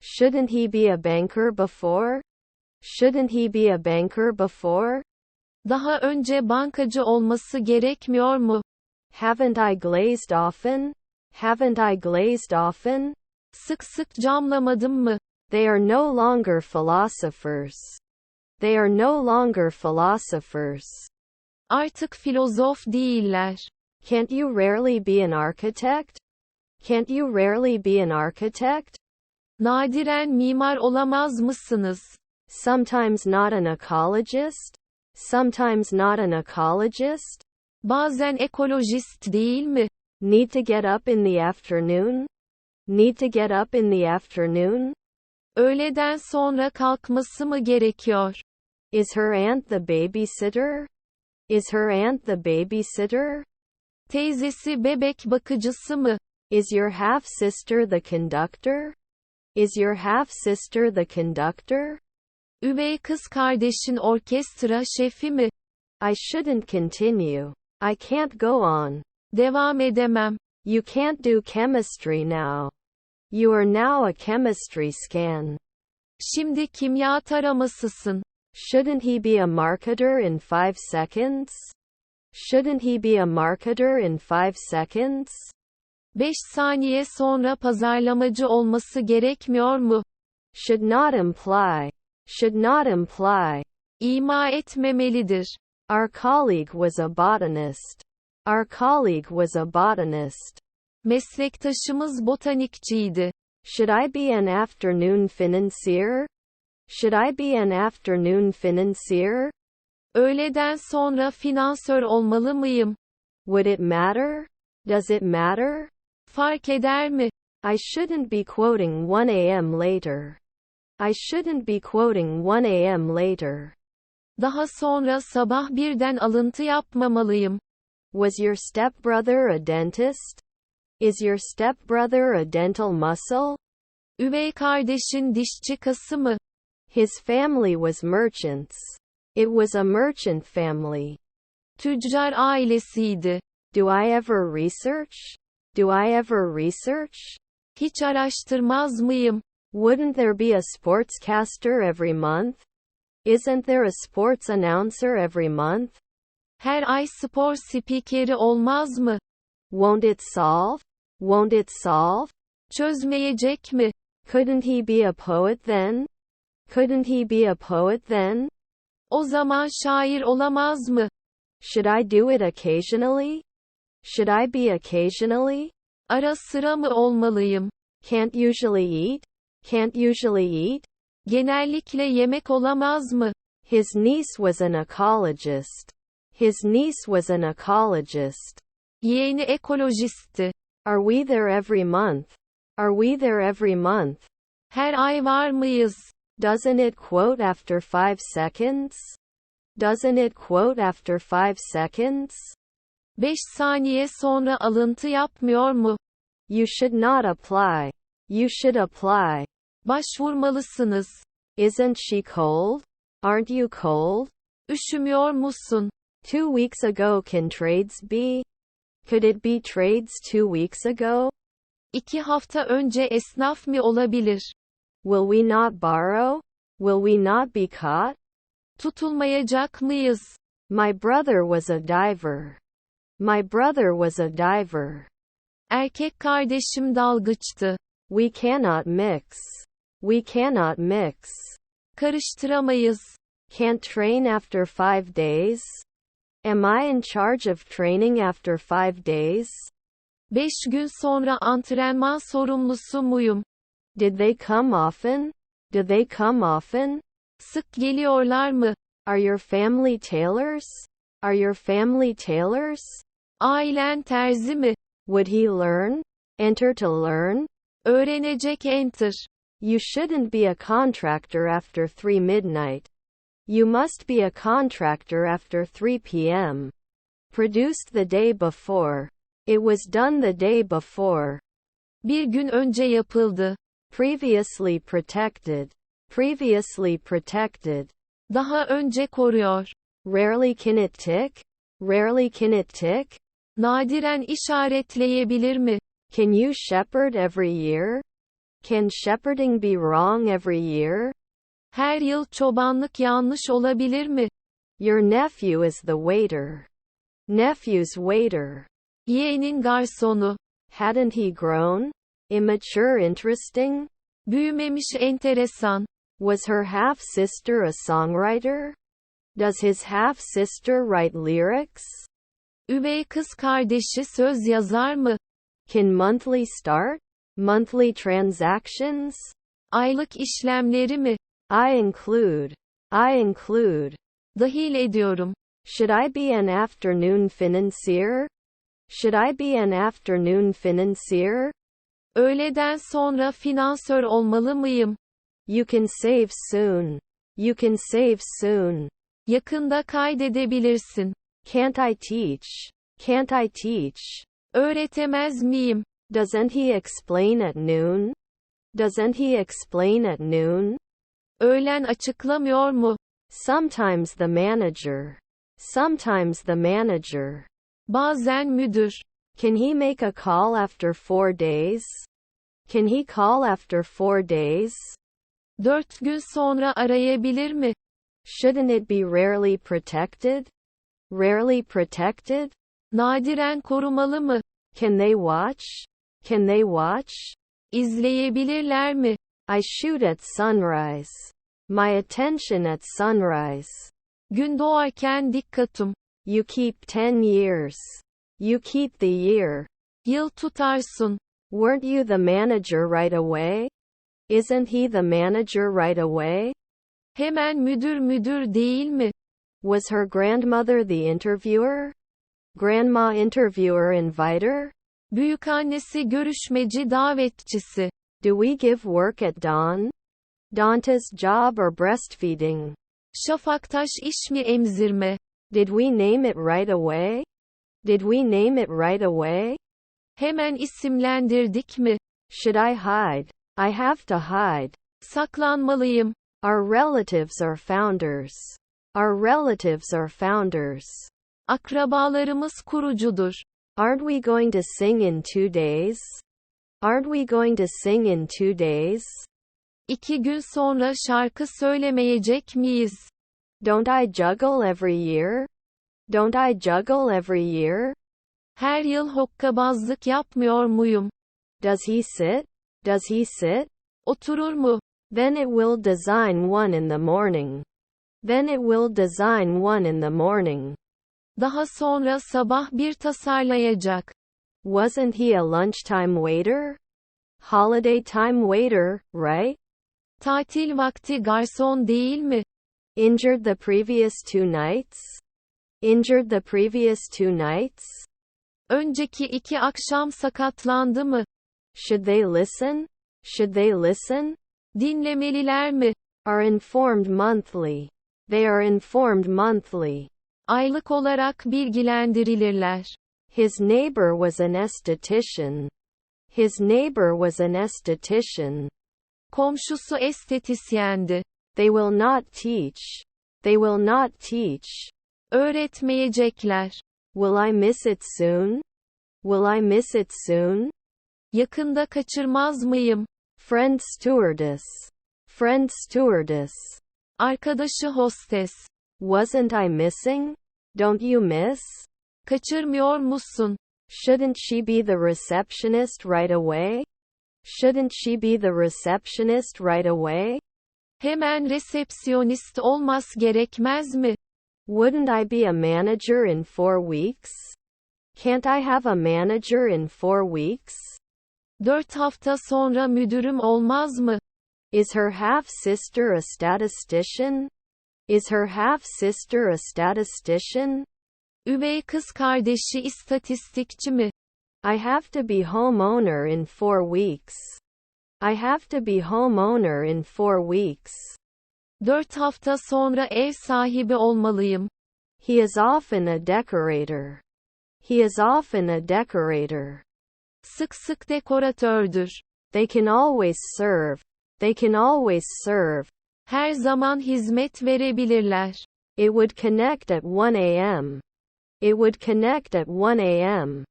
Shouldn't he be a banker before? Shouldn't he be a banker before? Daha önce bankacı olması gerekmiyor mu? Haven't I glazed often? Haven't I glazed often? Sık sık camlamadım mı? They are no longer philosophers. They are no longer philosophers. Artık filozof değiller. Can't you rarely be an architect? Can't you rarely be an architect? Nadiren mimar olamaz mısınız? Sometimes not an ecologist? Sometimes not an ecologist? Bazen ekolojist değil mi? Need to get up in the afternoon? Need to get up in the afternoon? Öğleden sonra kalkması mı gerekiyor? Is her aunt the babysitter? Is her aunt the babysitter? Teyzesi bebek bakıcısı mı? Is your half-sister the conductor? Is your half-sister the conductor? Üvey kız kardeşin orkestra şefi mi? I shouldn't continue. I can't go on. Devam edemem. You can't do chemistry now. You are now a chemistry scan. Şimdi kimya taramasısın. Shouldn't he be a marketer in 5 seconds? Shouldn't he be a marketer in 5 seconds? 5 saniye sonra pazarlamacı olması gerekmiyor mu? Should not imply. Should not imply. İma etmemelidir. Our colleague was a botanist. Our colleague was a botanist. Meslektaşımız botanikçiydi. Should I be an afternoon financier? Should I be an afternoon financier? Öğleden sonra finansör olmalı mıyım? Would it matter? Does it matter? Fark eder mi? I shouldn't be quoting 1 a.m. later. I shouldn't be quoting 1 a.m. later. Daha sonra sabah birden alıntı yapmamalıyım. Was your stepbrother a dentist? Is your stepbrother a dental muscle? Üvey kardeşin dişçi kası mı? His family was merchants. It was a merchant family. Tüccar ailesiydi. Do I ever research? Do I ever research? Hiç araştırmaz mıyım? Wouldn't there be a sportscaster every month? Isn't there a sports announcer every month? Her ay spor spikeri olmaz mı? Won't it solve? Won't it solve? Çözmeyecek mi? Couldn't he be a poet then? Couldn't he be a poet then? O zaman şair olamaz mı? Should I do it occasionally? Should I be occasionally? Ara sıra mı olmalıyım? Can't usually eat? Can't usually eat? Genellikle yemek olamaz mı? His niece was an ecologist. His niece was an ecologist. Yeğeni ekolojistti. Are we there every month? Are we there every month? Her ay var mıyız? Doesn't it quote after 5 seconds? Doesn't it quote after 5 seconds? 5 saniye sonra alıntı yapmıyor mu? You should not apply. You should apply. Başvurmalısınız. Isn't she cold? Aren't you cold? Üşümüyor musun? 2 weeks ago can trades be? Could it be trades 2 weeks ago? 2 hafta önce esnaf mı olabilir? Will we not borrow? Will we not be caught? Tutulmayacak mıyız? My brother was a diver. My brother was a diver. Erkek kardeşim dalgıçtı. We cannot mix. We cannot mix. Karıştıramayız. Can't train after 5 days? Am I in charge of training after 5 days? 5 gün sonra antrenman sorumlusu muyum? Did they come often? Did they come often? Sık geliyorlar mı? Are your family tailors? Are your family tailors? Ailen terzi mi? Would he learn? Enter to learn? Öğrenecek enter. You shouldn't be a contractor after 3 midnight. You must be a contractor after 3 p.m. Produced the day before. It was done the day before. Bir gün önce yapıldı. Previously protected. Previously protected. Daha önce koruyor. Rarely can it tick? Rarely can it tick? Nadiren işaretleyebilir mi? Can you shepherd every year? Can shepherding be wrong every year? Her yıl çobanlık yanlış olabilir mi? Your nephew is the waiter. Nephew's waiter. Yeğenin garsonu. Hadn't he grown? Immature interesting? Büyümemiş enteresan. Was her half-sister a songwriter? Does his half-sister write lyrics? Üvey kız kardeşi söz yazar mı? Can monthly start? Monthly transactions? Aylık işlemleri mi? I include. I include. Dahil ediyorum. Should I be an afternoon financier? Should I be an afternoon financier? Öğleden sonra finansör olmalı mıyım? You can save soon. You can save soon. Yakında kaydedebilirsin. Can't I teach? Can't I teach? Öğretemez miyim? Doesn't he explain at noon? Doesn't he explain at noon? Öğlen açıklamıyor mu? Sometimes the manager. Sometimes the manager. Bazen müdür. Can he make a call after 4 days? Can he call after 4 days? 4 gün sonra arayabilir mi? Shouldn't it be rarely protected? Rarely protected? Nadiren korumalı mı? Can they watch? Can they watch? İzleyebilirler mi? I shoot at sunrise. My attention at sunrise. Gün doğarken dikkatim. You keep 10 years. You keep the year. Yıl tutarsın. Weren't you the manager right away? Isn't he the manager right away? Hemen müdür değil mi? Was her grandmother the interviewer? Grandma interviewer inviter? Büyükannesi görüşmeci davetçisi. Do we give work at dawn? Danta's job or breastfeeding? Şafaktaş iş mi emzirme? Did we name it right away? Did we name it right away? Hemen isimlendirdik mi? Should I hide? I have to hide. Saklanmalıyım. Our relatives are founders. Our relatives are founders. Akrabalarımız kurucudur. Aren't we going to sing in 2 days? Aren't we going to sing in 2 days? 2 gün sonra şarkı söylemeyecek miyiz? Don't I juggle every year? Don't I juggle every year? Her yıl hokkabazlık yapmıyor muyum? Does he sit? Does he sit? Oturur mu? Then it will design one in the morning. Then it will design one in the morning. Daha sonra sabah bir tasarlayacak. Wasn't he a lunchtime waiter? Holiday time waiter, right? Tatil vakti garson değil mi? Injured the previous 2 nights? Injured the previous 2 nights? Önceki 2 akşam sakatlandı mı? Should they listen? Should they listen? Dinlemeliler mi? Are informed monthly. They are informed monthly. Aylık olarak bilgilendirilirler. His neighbor was an esthetician. His neighbor was an esthetician. Komşusu estetisyendi. They will not teach. They will not teach. Öğretmeyecekler. Will I miss it soon? Will I miss it soon? Yakında kaçırmaz mıyım? Friend stewardess. Friend stewardess. Arkadaşı hostes. Wasn't I missing? Don't you miss? Kaçırmıyor musun? Shouldn't she be the receptionist right away? Shouldn't she be the receptionist right away? Hemen resepsiyonist olmaz gerekmez mi? Wouldn't I be a manager in 4 weeks? Can't I have a manager in 4 weeks? 4 hafta sonra müdürüm olmaz mı? Is her half-sister a statistician? Is her half-sister a statistician? Üvey kız kardeşi istatistikçi mi? I have to be homeowner in 4 weeks. I have to be homeowner in 4 weeks. 4 hafta sonra ev sahibi olmalıyım. He is often a decorator. He is often a decorator. Sık sık dekoratördür. They can always serve. They can always serve. Her zaman hizmet verebilirler. It would connect at 1 a.m. It would connect at 1 a.m.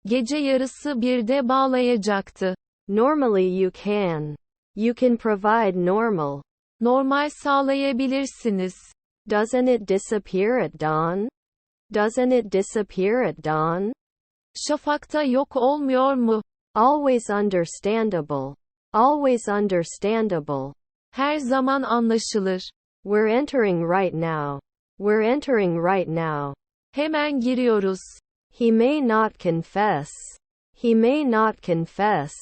Gece yarısı 1'de bağlayacaktı. Normally you can. You can provide normal. Normal sağlayabilirsiniz. Doesn't it disappear at dawn? Doesn't it disappear at dawn? Şafakta yok olmuyor mu? Always understandable. Always understandable. Her zaman anlaşılır. We're entering right now. We're entering right now. Hemen giriyoruz. He may not confess. He may not confess.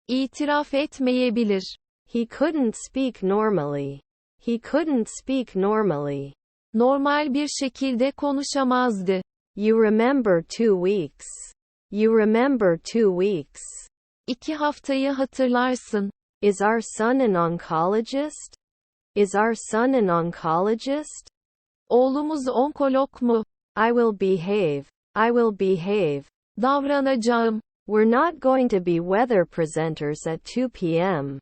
İtiraf etmeyebilir. He couldn't speak normally. He couldn't speak normally. Normal bir şekilde konuşamazdı. You remember 2 weeks. You remember 2 weeks. 2 haftayı hatırlarsın. Is our son an oncologist? Is our son an oncologist? Oğlumuz onkolog mu? I will behave. I will behave. Davranacağım. We're not going to be weather presenters at 2 p.m.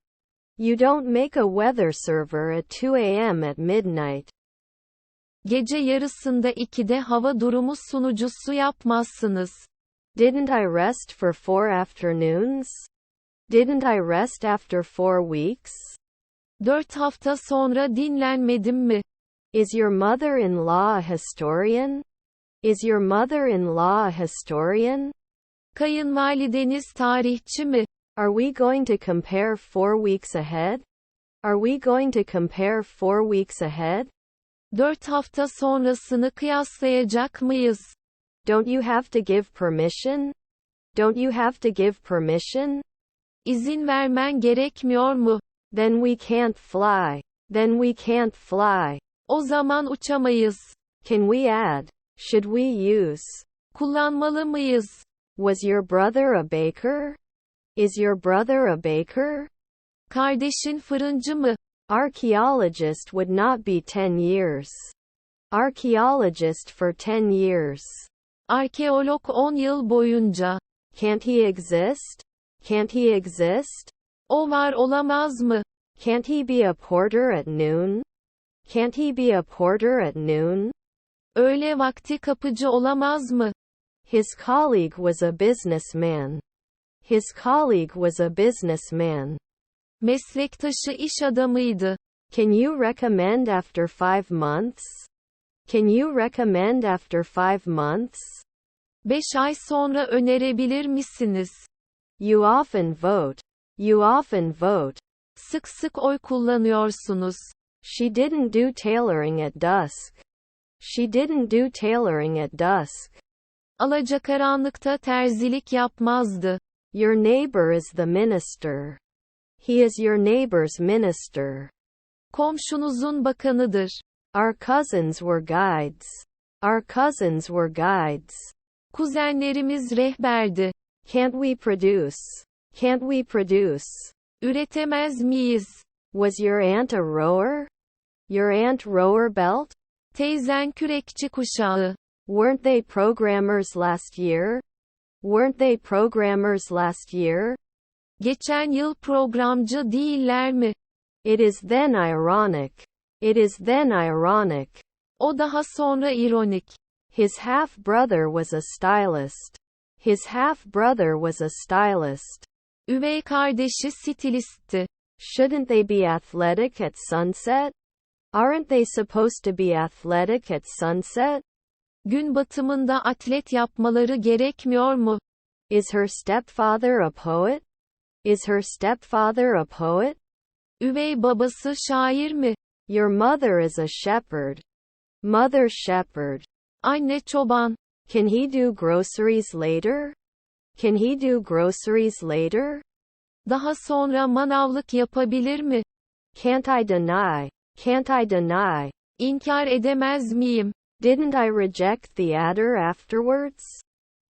You don't make a weather server at 2 a.m. at midnight. Gece yarısında 2'de hava durumu sunucusu yapmazsınız. Didn't I rest for 4 afternoons? Didn't I rest after 4 weeks? 4 hafta sonra dinlenmedim mi? Is your mother-in-law a historian? Is your mother-in-law a historian? Kayınvalideniz tarihçi mi? Are we going to compare 4 weeks ahead? Are we going to compare 4 weeks ahead? 4 hafta sonrasını kıyaslayacak mıyız? Don't you have to give permission? Don't you have to give permission? İzin vermen gerekmiyor mu? Then we can't fly. Then we can't fly. O zaman uçamayız. Can we add? Should we use? Kullanmalı mıyız? Was your brother a baker? Is your brother a baker? Kardeşin fırıncı mı? Archaeologist would not be 10 years. Archaeologist for 10 years. Arkeolog 10 yıl boyunca. Can't he exist? Can't he exist? O var olamaz mı? Can't he be a porter at noon? Can't he be a porter at noon? Öğle vakti kapıcı olamaz mı? His colleague was a businessman. His colleague was a businessman. Meslektaşı iş adamıydı. Can you recommend after 5 months? Can you recommend after 5 months? 5 ay sonra önerebilir misiniz? You often vote. You often vote. Sık sık oy kullanıyorsunuz. She didn't do tailoring at dusk. She didn't do tailoring at dusk. Alacakaranlıkta terzilik yapmazdı. Your neighbor is the minister. He is your neighbor's minister. Komşunuzun bakanıdır. Our cousins were guides. Our cousins were guides. Kuzenlerimiz rehberdi. Can't we produce? Can't we produce? Üretemez miyiz? Was your aunt a rower? Your aunt rower belt? Teyzen kürekçi kuşağı. Weren't they programmers last year? Weren't they programmers last year? Geçen yıl programcı değiller mi? It is then ironic. It is then ironic. O daha sonra ironik. His half-brother was a stylist. His half-brother was a stylist. Üvey kardeşi stilistti. Shouldn't they be athletic at sunset? Aren't they supposed to be athletic at sunset? Gün batımında atlet yapmaları gerekmiyor mu? Is her stepfather a poet? Is her stepfather a poet? Üvey babası şair mi? Your mother is a shepherd. Mother shepherd. Anne çoban. Can he do groceries later? Can he do groceries later? Daha sonra manavlık yapabilir mi? Can't I deny? Can't I deny? İnkar edemez miyim? Didn't I reject the adder afterwards?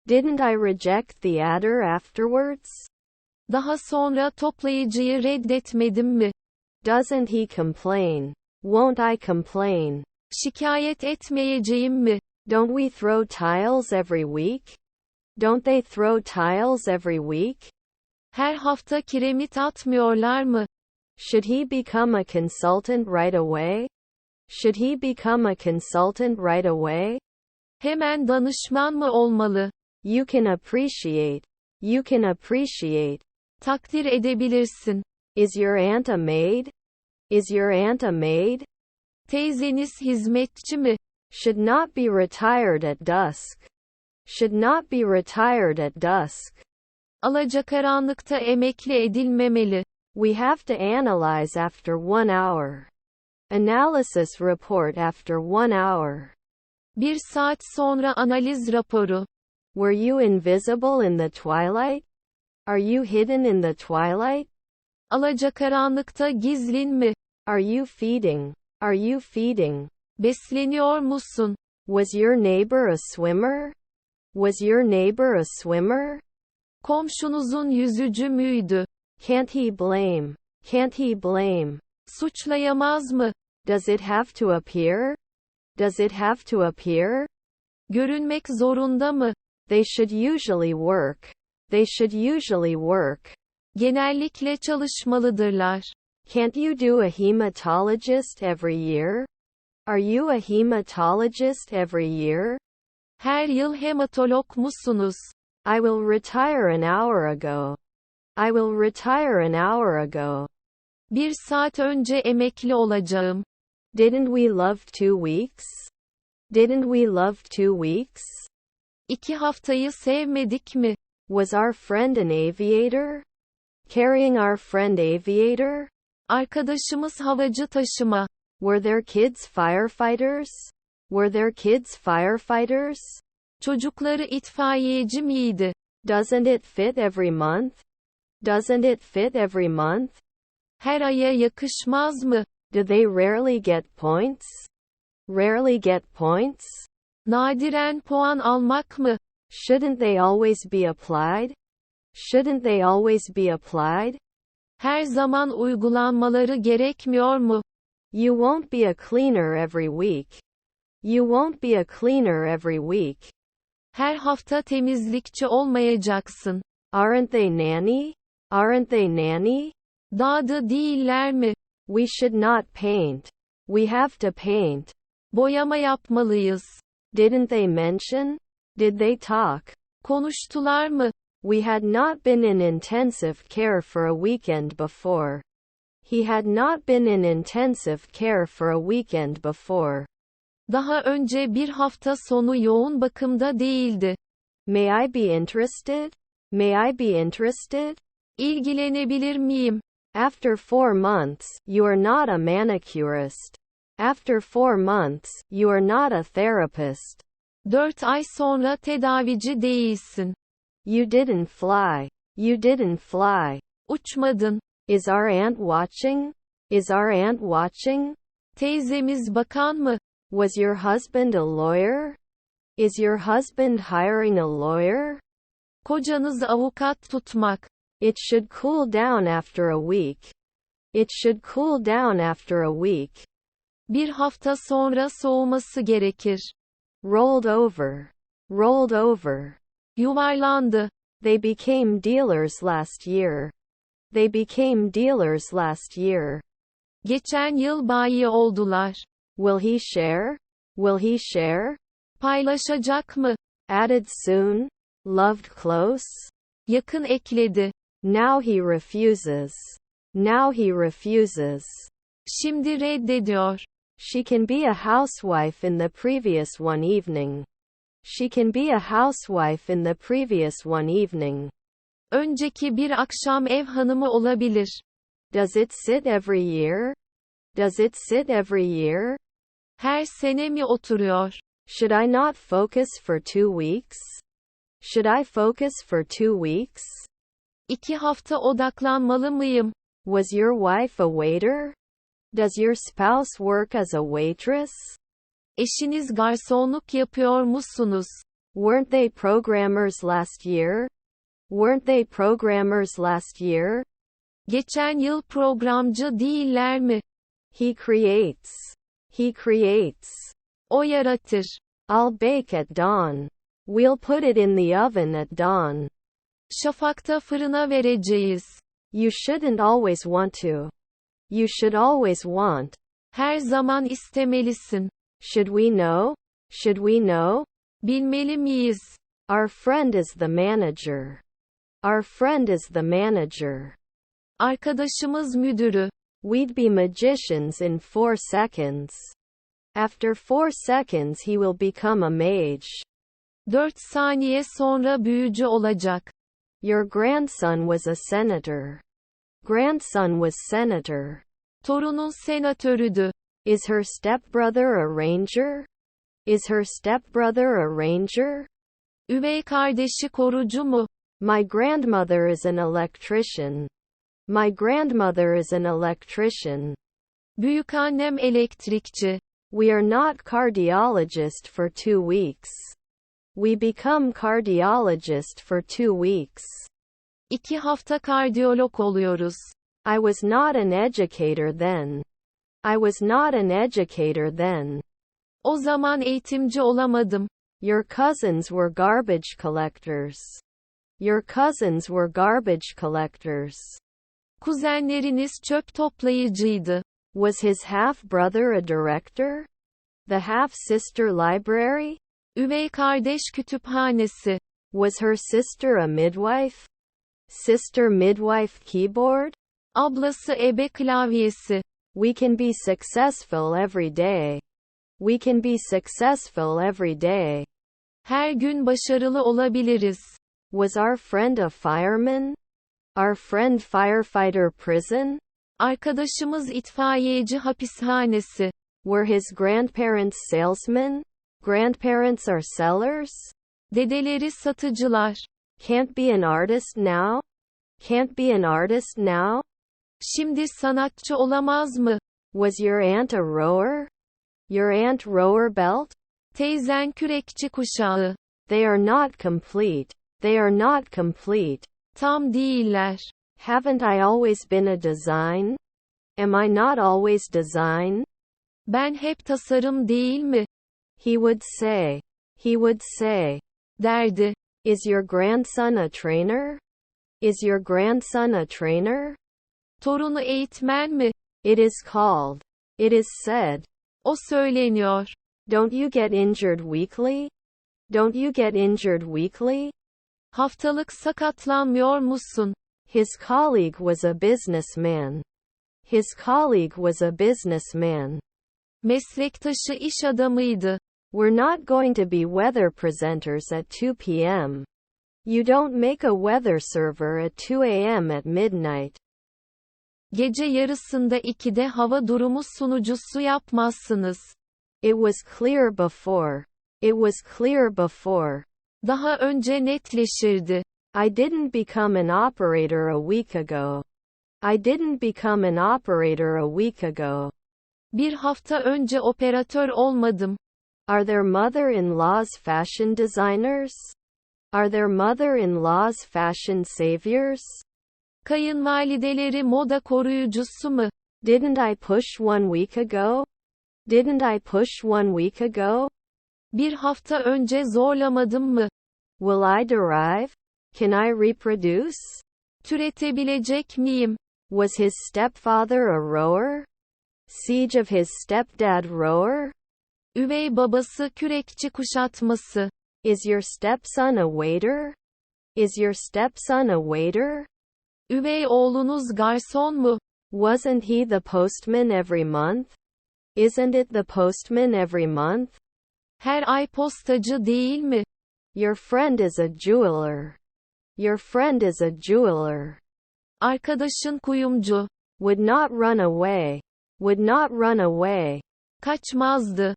Didn't I reject the adder afterwards? Daha sonra toplayıcıyı reddetmedim mi? Doesn't he complain? Won't I complain? Şikayet etmeyeceğim mi? Don't we throw tiles every week? Don't they throw tiles every week? Her hafta kiremit atmıyorlar mı? Should he become a consultant right away? Should he become a consultant right away? Hemen danışman mı olmalı? You can appreciate. You can appreciate. Takdir edebilirsin. Is your aunt a maid? Is your aunt a maid? Teyzeniz hizmetçi mi? Should not be retired at dusk. Should not be retired at dusk. Alacakaranlıkta emekli edilmemeli. We have to analyze after 1 hour. Analysis report after 1 hour. 1 saat sonra analiz raporu. Were you invisible in the twilight? Are you hidden in the twilight? Alacakaranlıkta gizlin mi? Are you feeding? Are you feeding? Besleniyor musun? Was your neighbor a swimmer? Was your neighbor a swimmer? Komşunuzun yüzücü müydü? Can't he blame? Can't he blame? Suçlayamaz mı? Does it have to appear? Does it have to appear? Görünmek zorunda mı? They should usually work. They should usually work. Genellikle çalışmalıdırlar. Can't you do a hematologist every year? Are you a hematologist every year? Her yıl hematolog musunuz? I will retire an hour ago. I will retire an hour ago. 1 saat önce emekli olacağım. Didn't we love 2 weeks? Didn't we love 2 weeks? 2 haftayı sevmedik mi? Was our friend an aviator? Carrying our friend aviator? Arkadaşımız havacı taşıma. Were their kids firefighters? Were their kids firefighters? Çocukları itfaiyeci miydi? Doesn't it fit every month? Doesn't it fit every month? Her aya yakışmaz mı? Do they rarely get points? Rarely get points? Nadiren puan almak mı? Shouldn't they always be applied? Shouldn't they always be applied? Her zaman uygulanmaları gerekmiyor mu? You won't be a cleaner every week. You won't be a cleaner every week. Her hafta temizlikçi olmayacaksın. Aren't they nanny? Aren't they nanny? Dadı değiller mi? We should not paint. We have to paint. Boyama yapmalıyız. Didn't they mention? Did they talk? Konuştular mı? We had not been in intensive care for a weekend before. He had not been in intensive care for a weekend before. Daha önce bir hafta sonu yoğun bakımda değildi. May I be interested? May I be interested? İlgilenebilir miyim? After 4 months, you are not a manicurist. After 4 months, you are not a therapist. 4 ay sonra tedavici değilsin. You didn't fly. You didn't fly. Uçmadın. Is our aunt watching? Is our aunt watching? Teyzemiz bakan mı? Was your husband a lawyer? Is your husband hiring a lawyer? Kocanız avukat tutmak. It should cool down after a week. It should cool down after a week. Bir hafta sonra soğuması gerekir. Rolled over. Rolled over. Yuvarlandı. They became dealers last year. They became dealers last year. Geçen yıl bayi oldular. Will he share? Will he share? Paylaşacak mı? Added soon. Loved close. Yakın ekledi. Now he refuses. Now he refuses. Şimdi reddediyor. She can be a housewife in the previous one evening. She can be a housewife in the previous one evening. Önceki bir akşam ev hanımı olabilir. Does it sit every year? Does it sit every year? Her sene mi oturuyor? Should I not focus for 2 weeks? Should I focus for 2 weeks? 2 hafta odaklanmalı mıyım? Was your wife a waiter? Does your spouse work as a waitress? Eşiniz garsonluk yapıyor musunuz? Weren't they programmers last year? Weren't they programmers last year? Geçen yıl programcı değiller mi? He creates. He creates. O yaratır. I'll bake at dawn. We'll put it in the oven at dawn. Şafakta fırına vereceğiz. You shouldn't always want to. You should always want. Her zaman istemelisin. Should we know? Should we know? Bilmeli miyiz? Our friend is the manager. Our friend is the manager. Arkadaşımız müdürü. We'd be magicians in 4 seconds. After 4 seconds he will become a mage. 4 saniye sonra büyücü olacak. Your grandson was a senator. Grandson was senator. Torunun senatörüdü. Is her stepbrother a ranger? Is her stepbrother a ranger? Üvey kardeşi korucu mu? My grandmother is an electrician. My grandmother is an electrician. Büyükannem elektrikçi. We are not cardiologist for 2 weeks. We become cardiologist for 2 weeks. 2 hafta kardiyolog oluyoruz. I was not an educator then. I was not an educator then. O zaman eğitimci olamadım. Your cousins were garbage collectors. Your cousins were garbage collectors. Kuzenleriniz çöp toplayıcıydı. Was his half-brother a director? The half-sister library? Üvey kardeş kütüphanesi. Was her sister a midwife? Sister midwife keyboard? Ablası ebe klavyesi. We can be successful every day. We can be successful every day. Her gün başarılı olabiliriz. Was our friend a fireman? Our friend firefighter prison? Arkadaşımız itfaiyeci hapishanesi. Were his grandparents salesmen? Grandparents are sellers? Dedeleri satıcılar. Can't be an artist now? Can't be an artist now? Şimdi sanatçı olamaz mı? Was your aunt a rower? Your aunt rower belt? Teyzen kürekçi kuşağı. They are not complete. They are not complete. Tam değiller. Haven't I always been a design? Am I not always design? Ben hep tasarım değil mi? He would say. He would say. Derdi. Is your grandson a trainer? Is your grandson a trainer? Torunu eğitmen mi? It is called. It is said. O söyleniyor. Don't you get injured weekly? Don't you get injured weekly? Haftalık sakatlanmıyor musun? His colleague was a businessman. His colleague was a businessman. Meslektaşı iş adamıydı. We're not going to be weather presenters at 2 p.m. You don't make a weather server at 2 a.m. at midnight. Gece yarısında 2'de hava durumu sunucusu yapmazsınız. It was clear before. It was clear before. Daha önce netleşirdi. I didn't become an operator a week ago. I didn't become an operator a week ago. Bir hafta önce operatör olmadım. Are their mother-in-laws fashion designers? Are their mother-in-laws fashion saviors? Kayınvalideleri moda koruyucusu mu? Didn't I push 1 week ago? Didn't I push 1 week ago? Bir hafta önce zorlamadım mı? Will I derive? Can I reproduce? Türetebilecek miyim? Was his stepfather a rower? Siege of his stepdad rower? Üvey babası kürekçi kuşatması. Is your stepson a waiter? Is your stepson a waiter? Üvey oğlunuz garson mu? Wasn't he the postman every month? Isn't it the postman every month? Her ay postacı değil mi? Your friend is a jeweler. Your friend is a jeweler. Arkadaşın kuyumcu. Would not run away. Would not run away. Kaçmazdı.